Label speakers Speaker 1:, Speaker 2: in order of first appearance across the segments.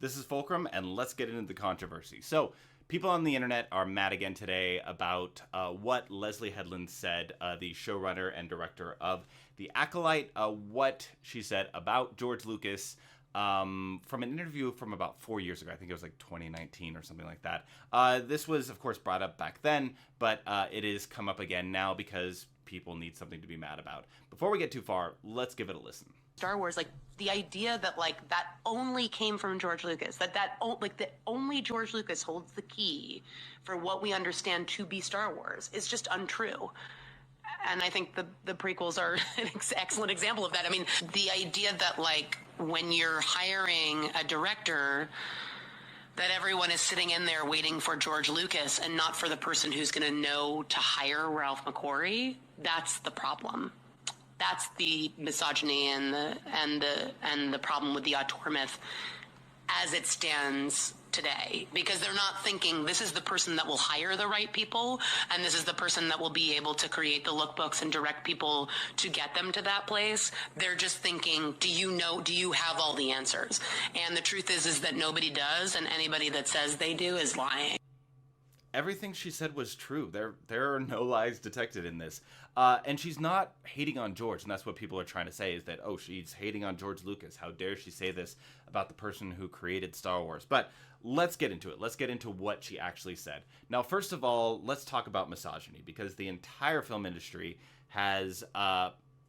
Speaker 1: This is Fulcrum, and let's get into the controversy. So, people on the internet are mad again today about what Leslye Headland said, the showrunner and director of The Acolyte, what she said about George Lucas from an interview from about 4 years ago. I think it was like 2019 or something like that. This was, of course, brought up back then, but it has come up again now because people need something to be mad about. Before we get too far, let's give it a listen.
Speaker 2: Star Wars, like the idea that like that only came from George Lucas, that only George Lucas holds the key for what we understand to be Star Wars is just untrue. And I think the prequels are an excellent example of that. I mean, the idea that like when you're hiring a director, that everyone is sitting in there waiting for George Lucas and not for the person who's going to know to hire Ralph McQuarrie, that's the problem. That's the misogyny and the problem with the auteur myth as it stands today, because they're not thinking this is the person that will hire the right people and this is the person that will be able to create the lookbooks and direct people to get them to that place. They're just thinking, do you have all the answers? And the truth is that nobody does, and anybody that says they do is lying.
Speaker 1: Everything she said was true. There are no lies detected in this. And she's not hating on George, and that's what people are trying to say, is that, oh, she's hating on George Lucas. How dare she say this about the person who created Star Wars? But let's get into it. Let's get into what she actually said. Now, first of all, let's talk about misogyny, because the entire film industry has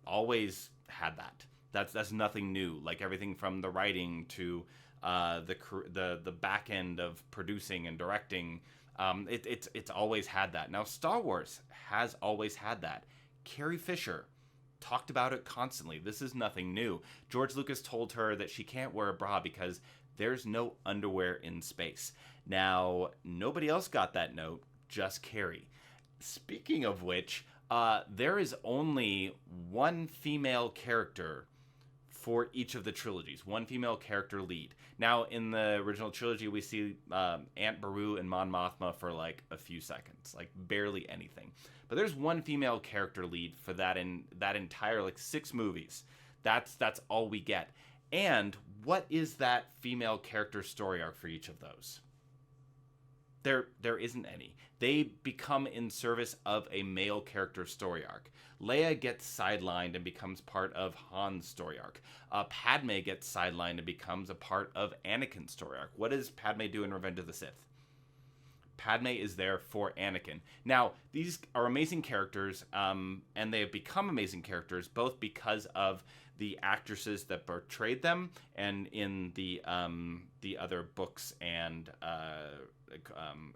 Speaker 1: always had that. That's nothing new. Like everything from the writing to the back end of producing and directing. It's always had that. Now, Star Wars has always had that. Carrie Fisher talked about it constantly. This is nothing new. George Lucas told her that she can't wear a bra because there's no underwear in space. Now, nobody else got that note, just Carrie. Speaking of which, there is only one female character for each of the trilogies, one female character lead. Now, in the original trilogy, we see Aunt Beru and Mon Mothma for like a few seconds, like barely anything. But there's one female character lead for that entire like 6 movies. That's all we get. And what is that female character story arc for each of those? There isn't any. They become in service of a male character story arc. Leia gets sidelined and becomes part of Han's story arc. Padme gets sidelined and becomes a part of Anakin's story arc. What does Padme do in Revenge of the Sith? Padme is there for Anakin. Now, these are amazing characters, and they have become amazing characters both because of the actresses that portrayed them and in the other books and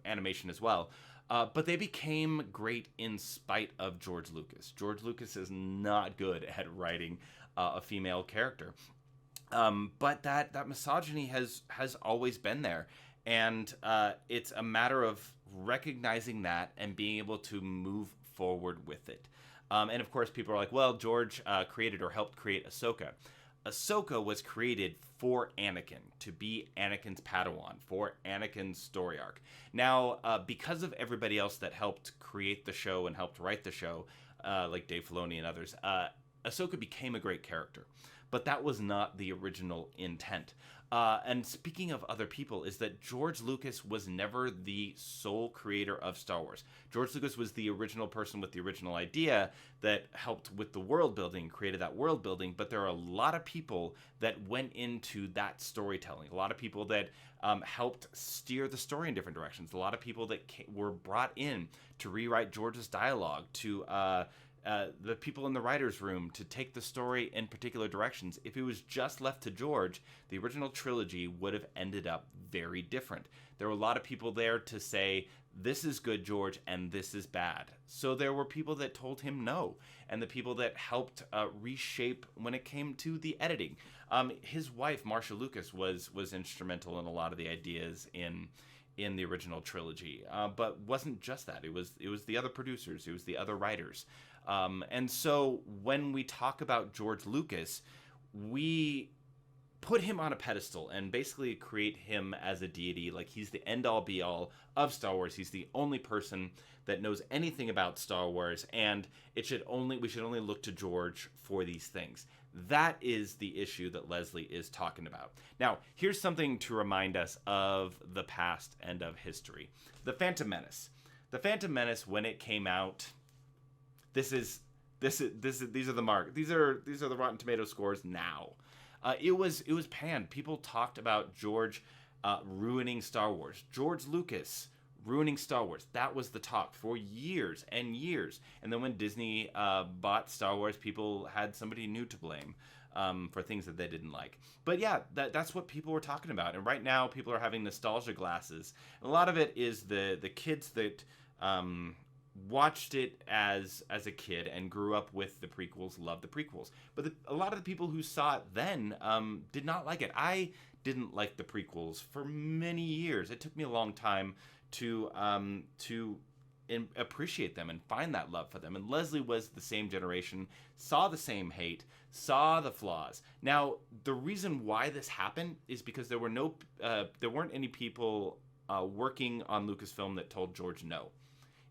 Speaker 1: animation as well. But they became great in spite of George Lucas. George Lucas is not good at writing a female character. But that misogyny has always been there. And it's a matter of recognizing that and being able to move forward with it. And of course, people are like, well, George created or helped create Ahsoka. Ahsoka was created for Anakin, to be Anakin's Padawan, for Anakin's story arc. Now, because of everybody else that helped create the show and helped write the show, like Dave Filoni and others, Ahsoka became a great character. But that was not the original intent. And speaking of other people, is that George Lucas was never the sole creator of Star Wars. George Lucas was the original person with the original idea that helped with the world building, created that world building, but there are a lot of people that went into that storytelling. A lot of people that helped steer the story in different directions. A lot of people that were brought in to rewrite George's dialogue, to the people in the writer's room to take the story in particular directions. If it was just left to George, the original trilogy would have ended up very different. There were a lot of people there to say, this is good, George, and this is bad. So there were people that told him no, and the people that helped reshape when it came to the editing. His wife, Marcia Lucas, was instrumental in a lot of the ideas in the original trilogy, but wasn't just that. It was the other producers, it was the other writers. And so when we talk about George Lucas, we put him on a pedestal and basically create him as a deity. Like, he's the end-all be-all of Star Wars. He's the only person that knows anything about Star Wars, and we should only look to George for these things. That is the issue that Leslye is talking about. Now, here's something to remind us of the past and of history. The Phantom Menace. The Phantom Menace, when it came out, these are the Rotten Tomato scores now. It was panned. People talked about George ruining Star Wars. George Lucas ruining Star Wars. That was the talk for years and years. And then when Disney bought Star Wars, people had somebody new to blame for things that they didn't like. But yeah, that's what people were talking about. And right now, people are having nostalgia glasses. And a lot of it is the kids that watched it as a kid and grew up with the prequels, loved the prequels. But a lot of the people who saw it then did not like it. I didn't like the prequels for many years. It took me a long time to appreciate them and find that love for them. And Leslye was the same generation, saw the same hate, saw the flaws. Now, the reason why this happened is because there weren't any people working on Lucasfilm that told George no.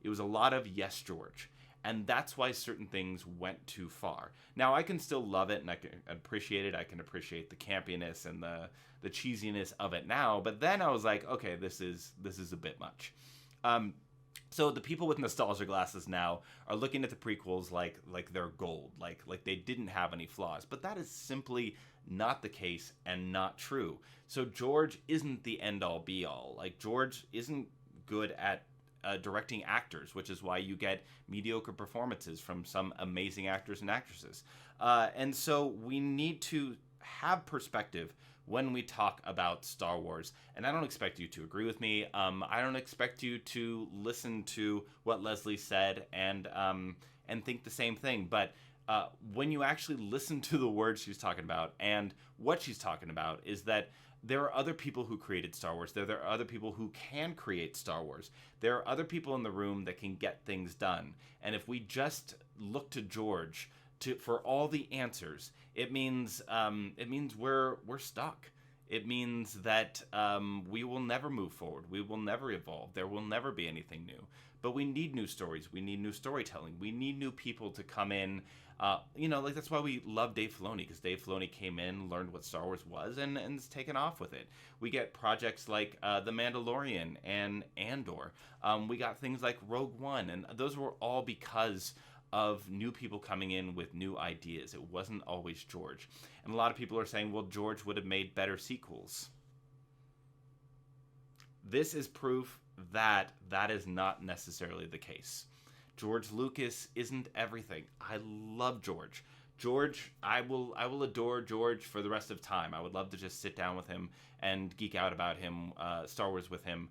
Speaker 1: It was a lot of yes, George. And that's why certain things went too far. Now, I can still love it and I can appreciate it. I can appreciate the campiness and the cheesiness of it now. But then I was like, okay, this is a bit much. So the people with nostalgia glasses now are looking at the prequels like they're gold, like they didn't have any flaws. But that is simply not the case and not true. So George isn't the end-all be-all. Like, George isn't good at directing actors, which is why you get mediocre performances from some amazing actors and actresses. And so we need to have perspective when we talk about Star Wars. And I don't expect you to agree with me. I don't expect you to listen to what Leslye said and think the same thing. But when you actually listen to the words she's talking about and what she's talking about, is that there are other people who created Star Wars. There are other people who can create Star Wars. There are other people in the room that can get things done. And if we just look to George for all the answers, it means we're stuck. It means that we will never move forward. We will never evolve. There will never be anything new. But we need new stories. We need new storytelling. We need new people to come in. That's why we love Dave Filoni, because Dave Filoni came in, learned what Star Wars was, and has taken off with it. We get projects like The Mandalorian and Andor. We got things like Rogue One, and those were all because of new people coming in with new ideas. It wasn't always George. And a lot of people are saying, well, George would have made better sequels. This is proof that that is not necessarily the case. George Lucas isn't everything. I love George. I will adore George for the rest of time. I would love to just sit down with him and geek out about him, Star Wars with him,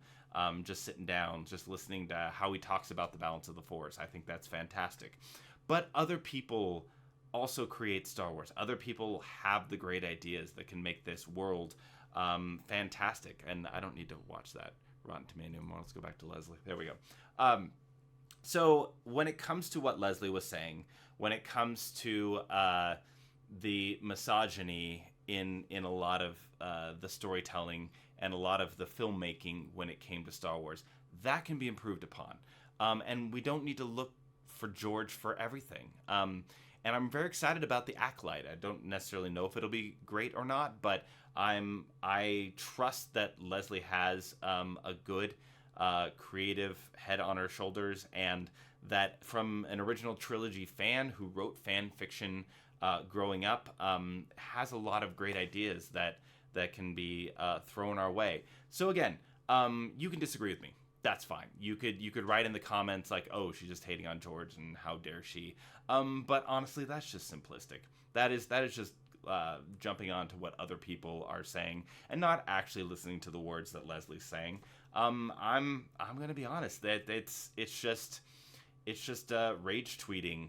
Speaker 1: just sitting down, just listening to how he talks about the balance of the Force. I think that's fantastic. But other people also create Star Wars. Other people have the great ideas that can make this world fantastic. And I don't need to watch that Rotten Tomato anymore. Let's go back to Leslye. There we go. So when it comes to what Leslye was saying, when it comes to the misogyny in a lot of the storytelling and a lot of the filmmaking when it came to Star Wars, that can be improved upon. And we don't need to look for George for everything. And I'm very excited about The Acolyte. I don't necessarily know if it'll be great or not, but I trust that Leslye has a good creative head on her shoulders, and that from an original trilogy fan who wrote fan fiction growing up, has a lot of great ideas that can be thrown our way. So again, you can disagree with me. That's fine. You could write in the comments like, oh, she's just hating on George and how dare she. But honestly, that's just simplistic. That is just jumping on to what other people are saying and not actually listening to the words that Leslie's saying. I'm gonna be honest that it's just rage tweeting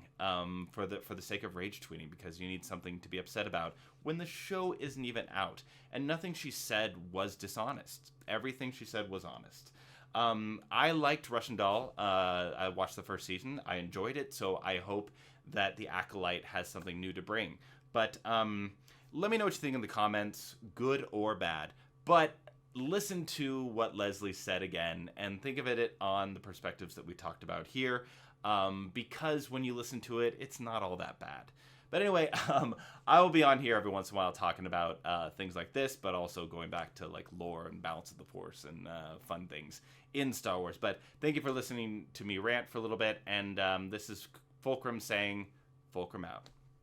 Speaker 1: for the sake of rage tweeting, because you need something to be upset about when the show isn't even out, and nothing she said was dishonest. Everything she said was honest. I liked Russian Doll. I watched the first season. I enjoyed it, so I hope that The Acolyte has something new to bring. But Let me know what you think in the comments, good or bad. But listen to what Leslye said again and think of it on the perspectives that we talked about here, because when you listen to it, it's not all that bad. But anyway, I will be on here every once in a while talking about things like this, but also going back to like lore and balance of the Force and fun things in Star Wars. But thank you for listening to me rant for a little bit, and this is Fulcrum saying, Fulcrum out.